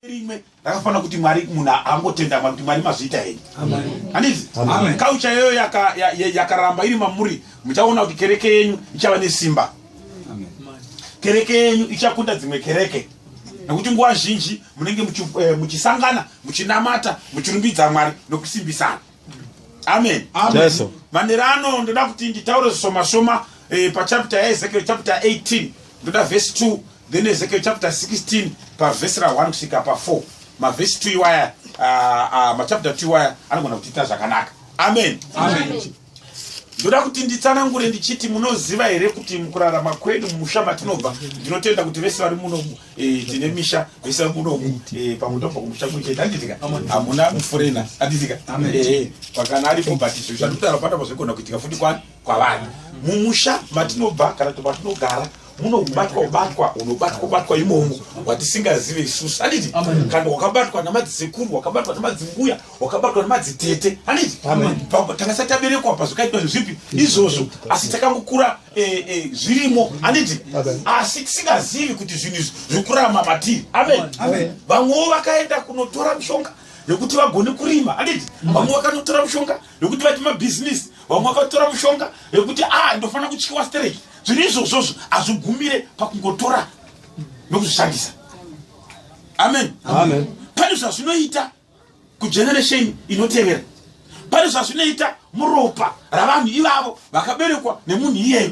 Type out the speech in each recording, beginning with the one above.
rimwe rakafana kuti Mwari munhu angotenda Mwari kuti Mwari mazita henyu. Handizi? Kaucha yoyo yakaramba iri mamuri, muchaona kuti kereke yenyu ichava nesimba. Kereke yenyu ichakunda dzimwe kereke. Nekuti nguva zhinji munenge muchisangana, muchinamata, muchirumbidza Mwari nokusimbisana. Amen. Manderano ndoda kuti nditaure soma pachapter Ezekiel chapter 18 ndoda verse 2, then Ezekiel chapter 16 pa verse 1 kusvika pa 4. Ma verse 2 iwaya ma chapter 2 iwaya anogona kutiita zvakanaka. Amen. Ndoda kuti nditsanangure ndichiti munoziva here kuti mukurarama kwedu mumusha matinobva, ndinotenda kuti vese vari muno tine misha, vese vari muno pamutobva kumusha kucheta anditika hamuna mufurena anditika pakana ari kubhatizo zvatotara pata pazvikona kuitika futi kwavanhu mumusha matinobva kana kuti matinogara unobatwa imomo watisingazive isusu anditi kana wakabatwa namadzisekuru, wakabatwa namadzimbuya, wakabatwa namadzitete anditi takasati taberekwa pazvakaitwa zvipi izvozvo, asi takangokura zvirimo anditi, asi tisingazivi kuti zvinhu izvi zvikurarama matiri. Amen. Vamwewo vakaenda kunotora mishonga yekuti vagone kurima anditi, vamwe vakanotora mishonga yekuti vaite mabhizinesi, vamwe vakatora mishonga yekuti ndofana kutyiwa stereki. Zvinhu izvozvo hazvigumire pakungotora nokuzvishandisa. Amen. Pane zvazvinoita kugeneration inotevera, pane zvazvinoita muropa ravanhu ivavo vakaberekwa nemunhu iyeyo.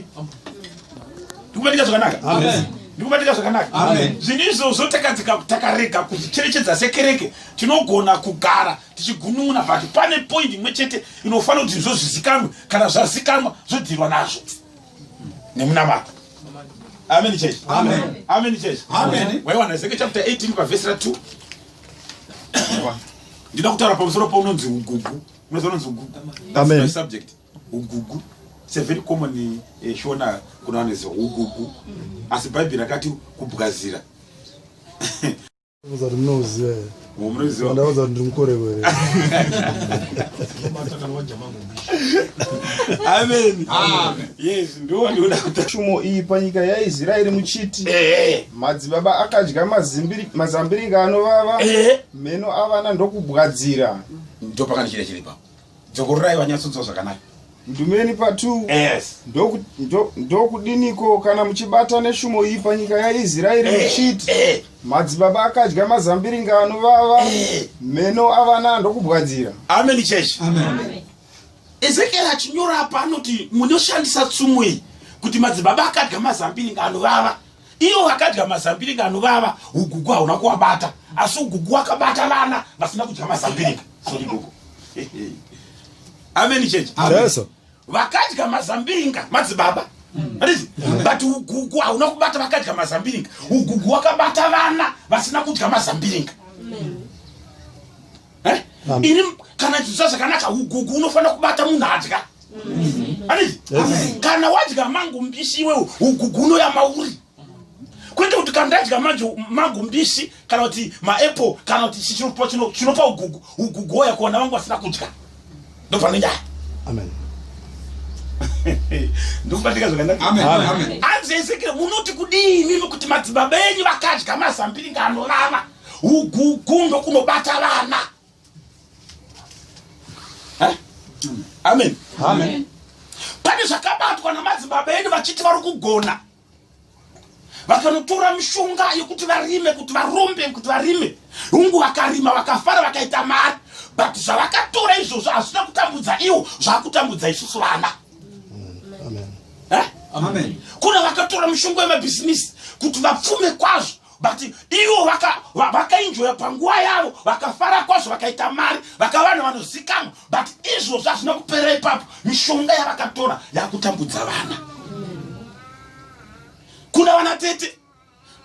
Ndikubatika zvakanaka? Ndikubatika zvakanaka? Zvinhu izvozvo takarega kuzvicherechedza sekereke, tinogona kugara tichigununa, but pane point imwe chete inofanira kuti zvozvizikanwe, kana zvazikanwa zvodzirwa nazvo nemunamata. Amen church. Amen church. Waiwana Ezekiel chapter 18 pa verse 2. Ndida kutaura pamusoro paunonzi ugugu. Unoziva unonzi ugugu? Amen. Subject. Ugugu. It's a very common shona kuna wanoziva ugugu. Asi Bible rakati kubwazira. Muzari mnoziva. Mnoziva. Ndawaza ndimukore kwere. Amen. Yes, ndo ndinoda kuti shumo iyi panyika yaIsraeri muchiti madzibaba akadya mazambiringa anovava, meno avana ndokubwadzira. Ndo pakani chile chilipa dzokorai vanyatsotso zvakanaka. Ndumeni pa 2 ndokudiniko kana muchibata neshumo iyi panyika yaIsraeri muchiti madzibaba akadya mazambiringa anovava, meno avana ndokubwadzira. Amen church. Ezekiel achinyora apa anoti munoshandisa tsumo iyi kuti madzibaba akadya mazambiringa anovava. Ivo vakadya mazambiringa anovava, ugugu hauna kuwabata, asi ugugu wakabata vana vasina kudya mazambiringa. Sorry gugu. Amen church. Vakadya mazambiringa madzibaba, but ugugu hauna kubata vakadya mazambiringa. Ugugu wakabata vana vasina kudya mazambiringa. Ini kana chizo zvakanaka, ugugu unofanira kubata munhu adya. Kana wadya mangu mbishi iwewe, ugugu unoya mauri. Kwete kuti kana ndadya mangu mbishi kana kuti maapple kana kuti chinopa ugugu oya kuona vangu vasina kudya. Ndopane nyaya. Amen. Ndikubatika zvakanaka. Anzi Ezekiel munoti kudini kuti madzibaba enyu vakadya mazambiringa anovava, ugugu ndokunobata vana. Amen. Pane zvakabatwa namadzibaba edu vachiti vari kugona, vakanotora mishonga yekuti varime, kuti varombe, kuti varime, hungu vakarima vakafara vakaita mari, but zvavakatora izvozvo hazvina kutambudza ivo, zvakutambudza isusu vana. Kuna vakatora mishonga yemabhizinesi kuti vapfume kwazvo, but ivo vakaenjoya panguva yavo, vakafara kwazvo, vakaita mari, vakavana vanozikanwa, but izvozvo hazvina kupera ipapo. Mishonga yavakatora yakutambudza vana. Kuna vana tete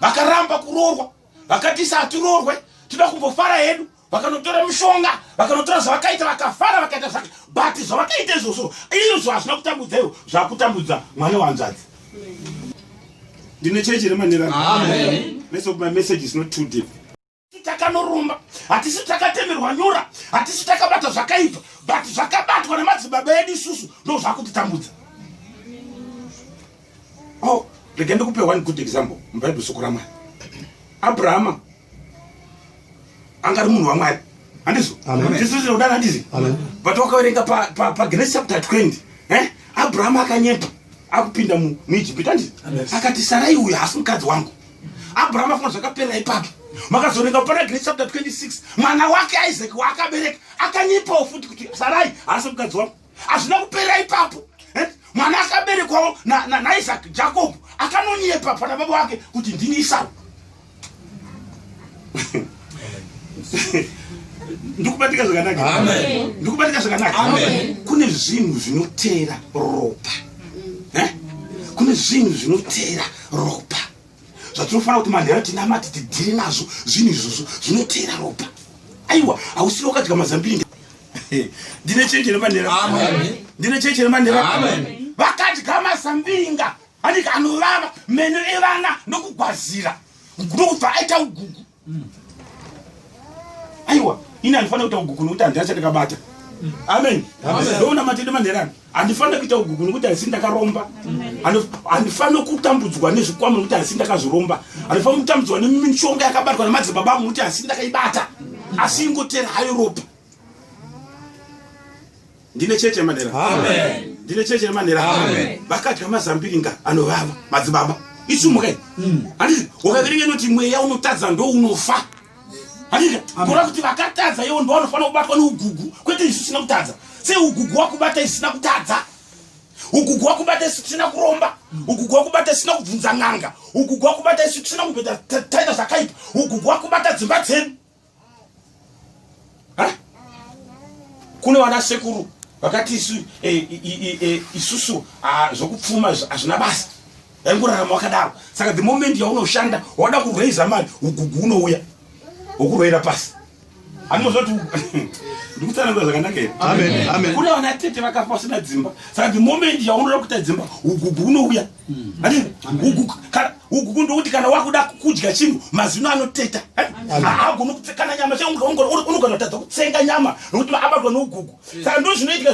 vakaramba kuroorwa, vakati hatirorwe, tinoda kumbofara hedu, vakanotora mishonga, vakanotora zvavakaita, vakafara, vakaita zvake, but zvavakaita izvozvo izvo hazvina kutambudza ivo, zvakutambudza mwana wanzvadzi. Ndine chirechire manera. Rest of my message is not too deep. Takanorumba, hatisi takatemerwa nyora, hatisi takabata zvakaipa, but zvakabatwa namadzibaba edu isusu ndo zvakutitambudza. Rega ndikupe one good example mubhaibheri soko raMwari. Abrahama angari munhu waMwari handizo ndisizvo kudana handizi but wakaverenga pa Genesis chapter 20 Abraham akanyepa akupinda muIjipita handizi akati Sarai uyu hasi mukadzi wangu Abraham afuna zvakapera ipapo makazorenga pana Genesis chapter 26 mwana wake Isaac wakabereka akanyepawo futi kuti Sarai hasi mukadzi wangu hazvina kupera ipapo mwana akaberekwawo naIsaac Jacob akanonyepa pana baba wake kuti ndini Esau ndikubatika zvakanaka ndikubatika zvakanaka kune zvinhu zvinotera ropa kune zvinhu zvinotera ropa zvatinofanira kuti manhero tinamati tidhiri nazvo zvinhu izvozvo zvinotera ropa aiwa hausiri wakadya mazambiringa ndine cheche nemanhero ndine cheche nemanhero vakadya mazambiringa andika anovava meno evana nokugwazira ndokubva aita ugugu aiwa ina andifanira kuita ugugu nokuti handina chandakabata amen ndoona matende manherano handifanira kuita ugugu nokuti handisi ndakaromba handifanira kutambudzwa nezvikwama nokuti handisi ndakazviromba handifanira kutambudzwa nemishonga yakabatwa namadzibaba angu nokuti handisi ndakaibata asi ingotera hayo ropa ndine cheche manherano ndine cheche manherano vakadya mazambiringa anovava madzibaba isumukai handiti wakaverenga inoti mweya unotadza ndo unofa handiti kura kuti vakatadza iwo ndo vanofanira kubatwa neugugu kwete isu sina kutadza sei ugugu wakubata isina kutadza ugugu wakubata isu tisina kuromba ugugu wakubata isina kubvunza n'anga ugugu wakubata isu tisina kubeta taita zvakaipa ugugu wakubata dzimba dzedu kune vana sekuru vakati isusu zvokupfuma hazvina basa yaingorarama wakadaro saka the moment yaunoshanda wada kuraiza mari ugugu unouya wokurwera pasi andinozoti ndikutsanangura zvakanaka here kune vana tete vakafa vasina dzimba saka the moment yaunoda kuita dzimba ugugu unouya ugugu ndokuti kana wakuda kudya chinhu mazino anoteta agoni kutsekana nyama unogona kutadza kutsenga nyama nokuti abatwa nougugu saka ndo zvinoitika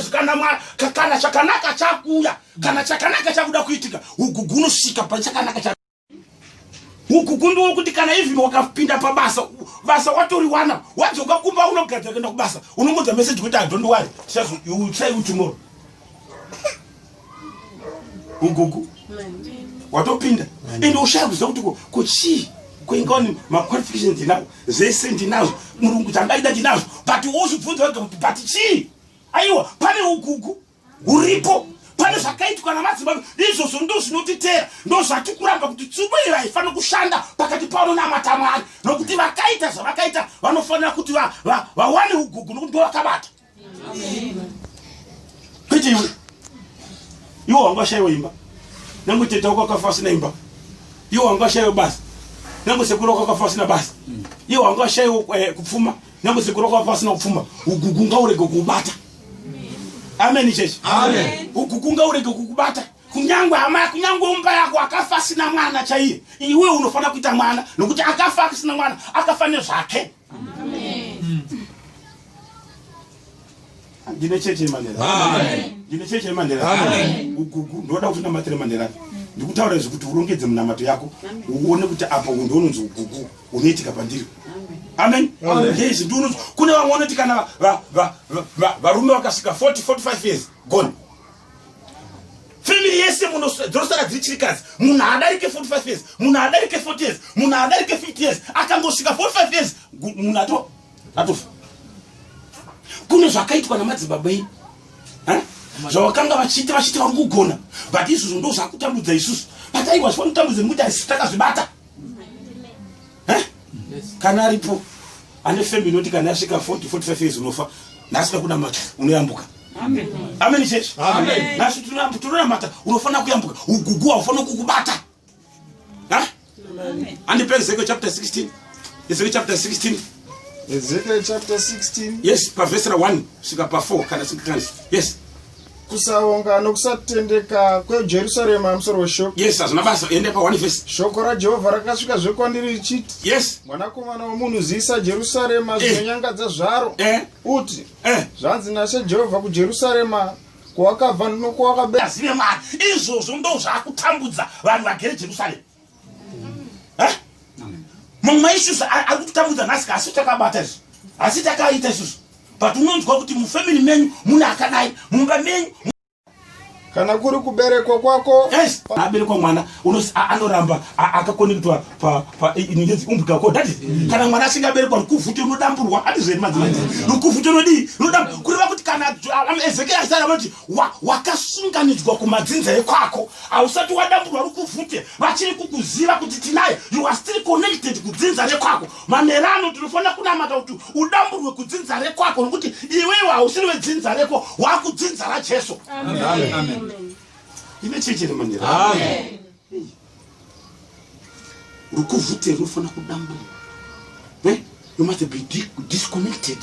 kana chakanaka chakuya kana chakanaka chakuda kuitika ugugu unosvika pachakanaka ugugu ndokuti kana even wakapinda pabasa basa watoriwana wadzoka kumba unogadzira kuenda kubasa unongodza message kuti don't worry you will try it tomorrow ugugu watopinda ende ushakuziva kuti kuchii kuingani maqualifications ndinawo zvese ndinazvo murungu changaida ndinazvo but wozvibvunza wega kuti but chii aiwa pane ugugu uripo pane zvakaitwa namadzibaba izvozvo ndo zvinotitera ndo zvatikuramba kuti tsumo iyi haifanira kushanda pakati pano namatamwari nokuti vakaita zvavakaita vanofanira kuti vawane ugugu nokuti ndo vakabata kwete iwe wanga washayiwa imba nangu teta wako wakafa asina imba iwe wanga washayiwa basa nangu sekuru wako wakafa asina basa iwe wanga washayiwa kupfuma nangu sekuru wako wakafa asina kupfuma ugugu ngaurege kubata amen cheche amen ugugu ngaurege kukubata kunyangwe hama kunyangwe umba yako akafa asina mwana chaiye iwe unofanira kuita mwana nokuti akafa asina mwana akafa nezvake amen ndine cheche manera amen ndine cheche manera amen ugugu ndoda kuti namatire manera ndikutaura zvikuti urongedze munamato yako uone kuti apo ndononzi ugugu unoitika pandiri amen yes ndunonzi kune vamwe vanoti kana varume vakasvika 40-45 years gone family yese dzorosara dziri chirikadzi munhu adarike 45 years munhu adarike 40 years munhu adarike 50 years akangosvika 45 years munhu atofa kune zvakaitwa namadzibaba edu zvavakanga vachiita vari kugona but izvozvo ndo zvakutambudza isusu but aiwa zvifanira kutambudza nekuti haisi takazvibata kana aripo ane family inoti kana yasvika 40-45 years unofa nhasi nekunamata unoyambuka amen chechi nhasi tunonamata unofanira kuyambuka ugugu haufanira kukubata andipe Ezekiel chapter 16 Ezekiel chapter 16 Ezekiel chapter 16 yes pavhesi ra1 kusvika pa4 kana sikakani yes kusaonga nokusatendeka kweJerusarema musoro weshoko yes hazvina basa ende pa1 verse shoko raJehovha rakasvika zvekwandiri richiti yes mwanakomana womunhu zivisa Jerusarema zvinonyangadza zvaro uti zvanzi naShe Jehovha kuJerusarema kwawakabva nokwawakabva zive mari izvozvo ndo zvakutambudza vanhu vagere Jerusarema mamwe issues ari kutambudza nhasi kasi takabata izvo Asi takaita isusu. But unonzwa kuti mu family menyu muna akadai, mumba menyu kana kuri kuberekwa kwako. Yes, aberekwa mwana anoramba akakonekitwa pa injezi umbuka ko that is kana mwana asingaberekwa rukuvuti unodamburwa atizeni madzimai rukuvuti unodi unodamburwa kureva kuti kana Ezekiel asara kuti wakasunganidzwa kumadzinza ekwako ausati wadamburwa rukuvuti vachiri kukuziva kuti tinaye you are still connected kudzinza rekwako manerano tinofana kunamata kuti udamburwe kudzinza rekwako nokuti iwewe hausiri wedzinza reko wakudzinza raJesu. Amen. Ine chechele manera. Amen. Rukuvute rufana kudambu. You must be disconnected.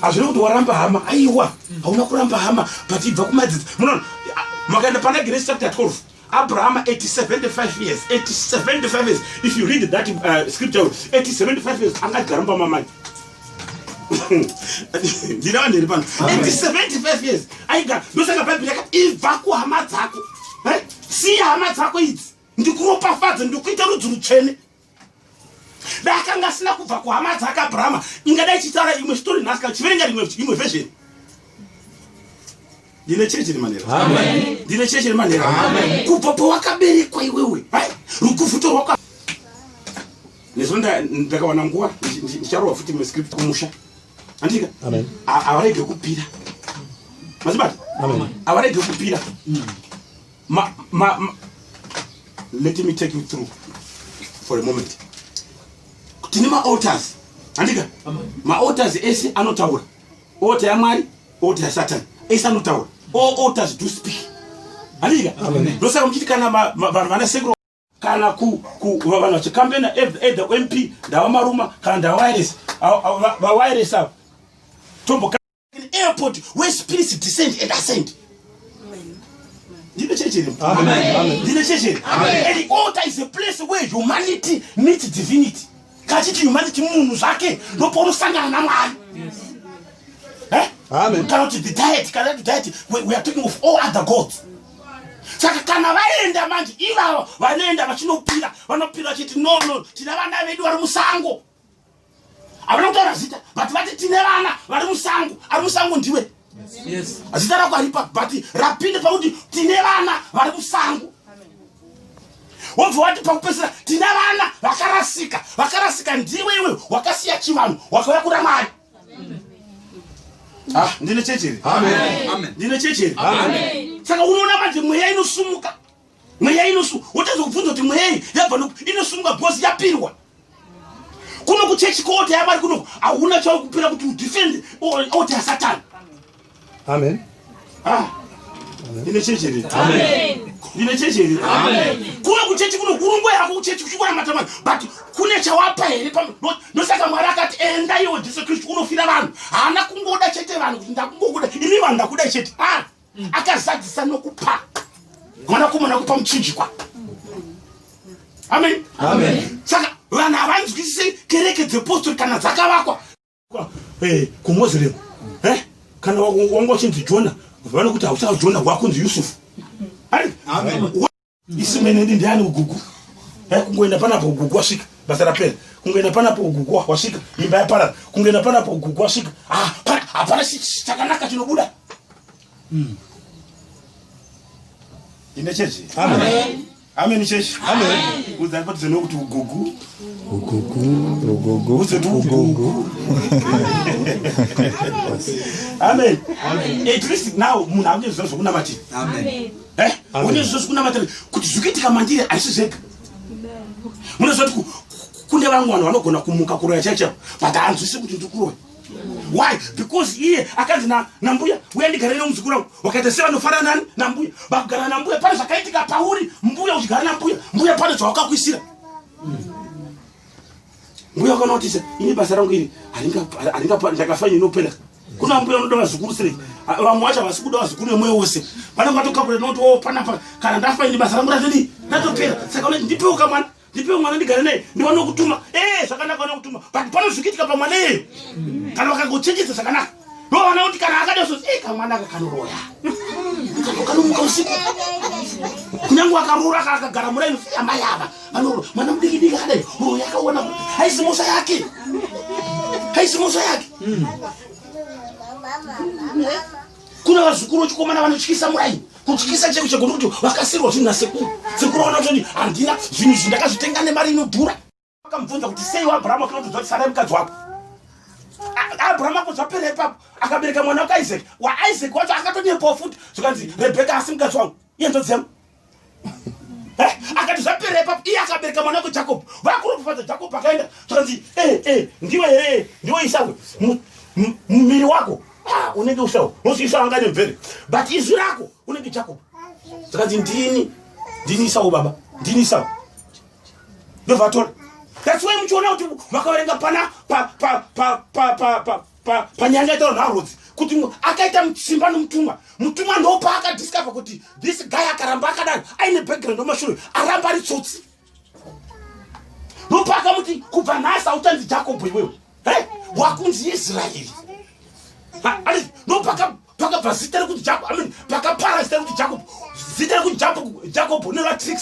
Azvino kuti waramba hama aiwa. Hauna kuramba hama but ibva kumadzidzi. Munoona makaenda pana Genesis chapter 12. Abraham 85 years. 85 years. If you read that scripture 85 years angagaramba mamai. 75 years aiga ndosaka Bible yakati ibva kuhama dzako si hama dzako idzi ndikuropafadza ndikuita rudzi rutsvene dakanga sina kubva kuhama dzako Abraham ingadai chitaura imwe story nhasi chiverenga imwe version. Ndine cheche manera. Amen. Ndine cheche manera. Amen. Kubva pawakaberekwa iwewe rukuvuto rwaka nezonda ndakawana nguwa ndicharova futi mescript kumusha. Andika? Amen. Awarege kupira. Mazibata? Amen. Awarege kupira. Let me take you through for a moment. Kutinima altars. Andika? Amen. Ma altars esi anotaura. Altar ya Mwari, altar ya Satan. Esi anotaura. All altars do speak. Andika? Amen. Dosa mkitikana vana segro kana ku vana chikambena the MP ndawa maruma kana ndawa wireless. Ba wireless up. Tombo in airport where spirits descend and ascend. Amen. Amen. And the altar is a place where humanity meets divinity. Kachiti humanity munhu zvake ndoporosangana naMwari. Amen. Cannot be diet. We are talking of all other gods. Saka kana vaenda manje ivavo vanoenda vachinopira vanopira chiti no tina vana vedu vari musango. Avana kutaura zita but vati tine vana vari musango. Ari musango ndiwe. Yes. Zita rako aripa but rapinde pakuti tine vana vari musango. Wobva wati pakupesera tine vana vakarasika ndiwe iwe wakasiya chivanhu wakauya kuna Mwari. Ndine checheri. Amen. Ndine checheri. Amen. Saka unoona manje mweya inosumuka. Wotazo kubvunza kuti mweya yabva inosumuka because yapirwa. Kuno kuchechi kote ya Mwari kuno hauna chawo kupira kuti udefend altar ya Satan. Amen. Ndine checheri. Amen. Ndine checheri. Amen. Kuno kuchechi kuno kurungwa yako kuchechi kuchikora matamani but kune chawapa here nosaka Mwari akati enda iwe Jesu Kristu unofira vanhu haana kungoda chete vanhu kuti ndakungokuda imi vanhu ndakuda chete akazadzisa nokupa mwanakomana kupa muchinjikwa. Amen. Saka vanhu havanzwisisi kereke dzepostori kana dzakavakwa kuMoslem kana wanga uchinzi Jona vanokuti hauchava Jona wakunzi Yusufu. Amen. Isimene ndiani ugugu kungoenda panapo ugugu wasvika basa rapera kungoenda panapo ugugu wasvika imba yapara kungoenda panapo ugugu wasvika hapana chakanaka chinobuda. Ine chechi. Amen. Amen chechi. Amen. Uzapa tuzeno kuti ugugu ugugu. Amen. At least now munhu akunyezvozvo kuna mati. Amen. Unyezvozvo kuna mati kuti zvikiitika mandiri aisizeka. Munozoti kune vamwe vanhu vanogona kumuka kuroya chaicho but hanzwisi kuti ndikuroya. Why? Because iye akanzi nambuya uya ndigare nomuzukuru wangu wakaita sevanofanana nani nambuya vakugara nambuya pane zvakaitika pauri mbuya uchigara nambuya pane zvawakakwisira. Mbuya wakanotisa ini basa rangu iri ndakafanya inopera kuna mbuya unoda vazukuru sei vamwe vacho havasi kuda vazukuru nemweya wose vanenge vatokakura noti panapa kana ndafa ini basa rangu ratodi ratopera saka ndipewo kamwana ndipewo mwana ndigare naye ndiwane kutuma zvakanaka wane kutuma but panozvikiitika pamwana iyeyo kana vakangochechesa zvakanaka ndovana kuti kana akadasozi kamwana aka kanoroya kanomuka usiku kunyange akaroora akagara muraino amai ava vanoroya mwana mudiki akadai roya akaona kuti haisi mosha yake simoso yake. Kuna vazukuru chikomana vanotyisa murai. Kutyisa cheko chego nokuti vakasirwa zvinhu nasekuru. Sekuru vana kuti handina zvinhu izvi ndakazvitenga nemari inodhura. Akamubvunza kuti sei waAbhurahama kunoti zvoti Sarai mukadzi wako. Abraham akuzvapera ipapo akabereka mwana wake Isaac. Isaac wacho akatonyepawo futi zvikanzi Rebeka asi mukadzi wangu. Iye ndodzemu. Akati zvapera ipapo iye akabereka mwana wake Jacob. Vakuropafadza Jacob akaenda zvikanzi ndiwe here ndiwe Esau. Mumiri wako unenge Esau. Nozi Esau anga nemvere. But izwi rako unenge Jacob. Zvikanzi ndini Esau baba. Ndini Esau. Ndovatora. That's why muchiona kuti vakaverenga pana panyanga itauro nharudzi kuti akaita musimba nomutumwa. Mutumwa ndopa akadiscover kuti this guy akaramba akadaro aine background yomashure aramba ari tsotsi. Ndopa akamuti kubva nhasi autanzi Jacob iwewe. Wakunzi Israeri. Ndopa pakabva zita rekuti Jacob. Pakapara zita rekuti Jacob. Zita rekuti Jacob nerwaTrix.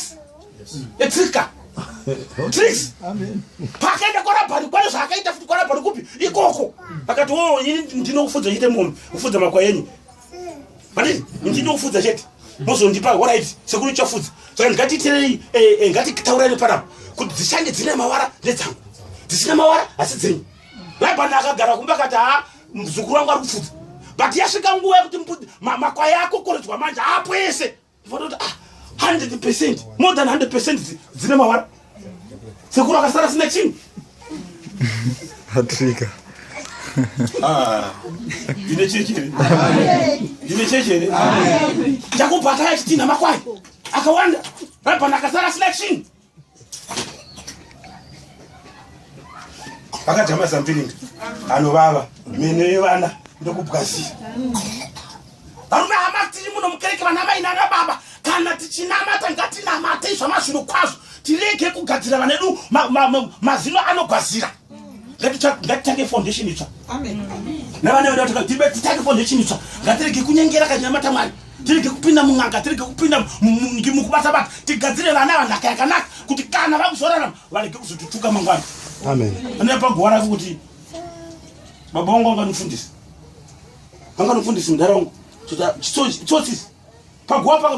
Etrika. Tricks. Amen. Pakaenda kwaRabhani kwani zvakaita futi kwaRabhani kupi ikoko. Akati ini ndinokufudza chete munhu ufudza makwai enyu. Mati ndinokufudza chete. Mozondipa alright sekuru chafudza. Saka ngatiterei ngatitaurane panapo kuti dzishange dzine mawara ndedzangu. Dzisina mawara asi dzenyu. Rabhani akagara kumba akati muzukuru wangu ari kufudza. But yasvika nguva yekuti makwai ako koredzwa manje apo ese. Ndinoda kuti 100%, more than 100% dzine mawara. Sekuru akasara sina chini. Hatrika. Ine chechere. Ine chechere. Jacob akaya chitina makwai. Akawanda. Rabhani akasara sina chini. Akajama something. Anovava. Mene vana ndokubwasi. Arume hamatiri muno mukereke vana mai nana baba. Kana tichinamata ngatinamate zvamazvino kwazvo. Tireke kugadzira vana vedu mazino anogwazira. Ngatitange foundation itsva. Amen. Navana vedu titange foundation itsva. Ngatireke kunyengera kanyamata Mwari. Tireke kupinda mun'anga, tireke kupinda mukubata bata. Tigadzire vana vanhaka yakanaka kuti kana vakuzorarama vareke kuzotutuka mangwana. Amen. Ane pagwara kuti baba vangu vanganifundisa. Vanganifundisa munharaunda. Chitsotsi. Pagwara pangu